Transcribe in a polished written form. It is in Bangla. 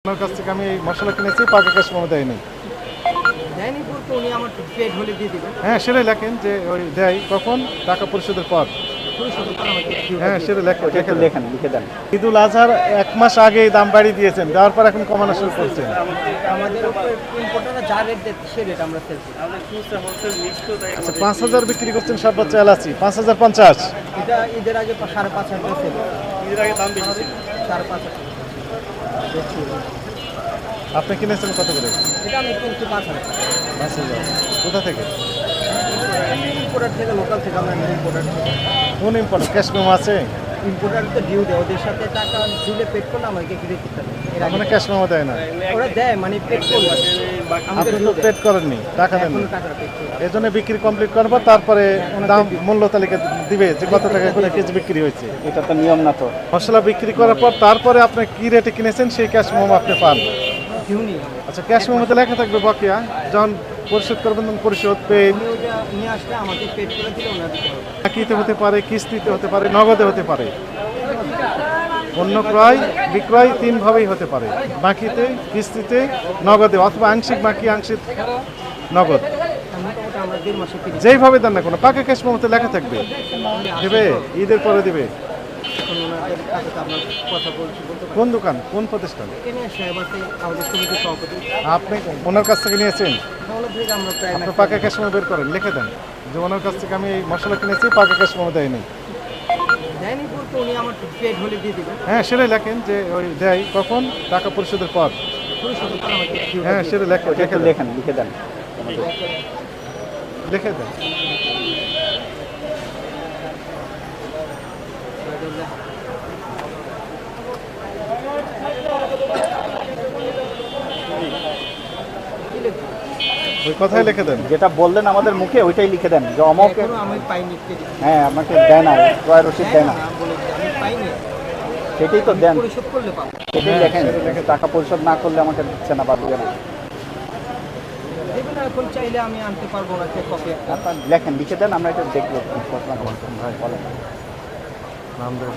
আপনার কাছ থেকে আমি এই মশলা কিনেছি, পাকা ক্যাশ মেমো দেয়নি। দেয়নি বলতে উনি আমার পেড হলে দিয়ে দিবেন। হ্যাঁ, সেটাই লেখেন যে ওই দেয় কখন, টাকা পরিশোধের পর। পরিশোধের পর আমাকে হ্যাঁ, সেটা একটু লেখেন, লিখে দেন। ঈদুল আজহার 1 মাস আগেই দাম বাড়িয়ে দিয়েছেন, দেওয়ার পর এখন কমানো শুরু করছেন। আমাদের উপর ইম্পোর্টাররা যা রেট দেয় সে রেট আমরা সেল করি। আচ্ছা, 5,000 বিক্রি করছেন সর্বোচ্চ এলাচি, 5,050। এটা ঈদের আগে 5,500 সেল ঈদের আগে দাম বেশি ছিল 5,500। আপনি কিনেছেন কত করে? এটা আমি কিনছি 5,000। 5,000। কোথা থেকে? ইম্পোর্টার থেকে, লোকাল থেকে আমরা ইম্পোর্টার থেকে। কোন ইম্পোর্ট? ক্যাশ মেমো আছে? ইম্পোর্টার তো ডিউ দেয়, ওদের সাথে টাকা দিলে পেড করলে আমাকে ক্রেডিট দিতে হবে। এর আগে মানে ক্যাশ মেমো দেয় না? ওরা দেয় মানে পেড করলে আমাদের আপনি তো পেড করেননি, টাকা দেন কোনো টাকা পেড করলে এই জন্য বিক্রি কমপ্লিট করবো, তারপরে দাম মূল্য তালিকা দিবে যে কত টাকা করে কেজি বিক্রি হয়েছে। এটা তো নিয়ম না তো। মশলা বিক্রি করার পর তারপরে আপনি কি রেটে কিনেছেন সেই ক্যাশ মেমো আপনি পান। ডিউ নেই। আচ্ছা, ক্যাশ মেমোতে লেখা থাকবে বকেয়া, যখন পরিশোধ করবেন তখন পরিশোধ পেড। উনি ওটা নিয়ে আসলে আমাকে পেড করে দিলে ওনার দিতে হবে। বাকিতে হতে পারে, কিস্তিতে হতে পারে, নগদে হতে পারে। পণ্য ক্রয় বিক্রয় 3 ভাবেই হতে পারে, বাকিতে, কিস্তিতে, নগদে, অথবা আংশিক বাকি, আংশিক নগদ। মোটামুটি আমরা 1.5 মাসে কিনি। যেইভাবে দেন না কোনো, পাকা ক্যাশ মেমোতে লেখা থাকবে। দেবে, ঈদের পরে দেবে। এখন ওনাদের সাথে তো আপনার কথা বলতে কোন দোকান, কোন প্রতিষ্ঠান? এখানে সাহেবাতে আমাদের সমিতির সভাপতি আপনি ওনার কাছ থেকে নিয়েছেন? ওনার থেকে আমরা প্রায় আপনি পাকা ক্যাশ মেমো বের করেন, লিখে দেন যে ওনার কাছ থেকে আমি এই মশলা কিনেছি, পাকা ক্যাশ মেমো দেয়নি। দেয়নি বলতে উনি আমার পেড হলে দিয়ে দিবেন। হ্যাঁ, সেটাই লেখেন যে ওই দেয় কখন, টাকা পরিশোধের পর। পরিশোধের পর আমাকে হ্যাঁ, সেটা একটু লেখেন, লিখে দেন। লিখে দেন। ওই কথাই লিখে দেন। যেটা বললেন আমাদের মুখে ওইটাই লিখে দেন যে অমক। এখনো আমি পাইনি credit। হ্যাঁ, আমাকে দেয় না, ক্রয় রসিদ দেয় না। বলেছি আমি পাইনি, সেটাই তো দেন, পরিশোধ করলে পাবো। সেটাই লেখেন। টাকা পরিশোধ না করলে আমাকে দিচ্ছে না বা দিবে না। দেখুন এখন চাইলে আমি আনতে পারবো না কপি একটা। আপনার লেখেন, লিখে দেন, আমরা এটা দেখবো কি ঘটনা বলছেন ভাই, বলেন। নাম দেন।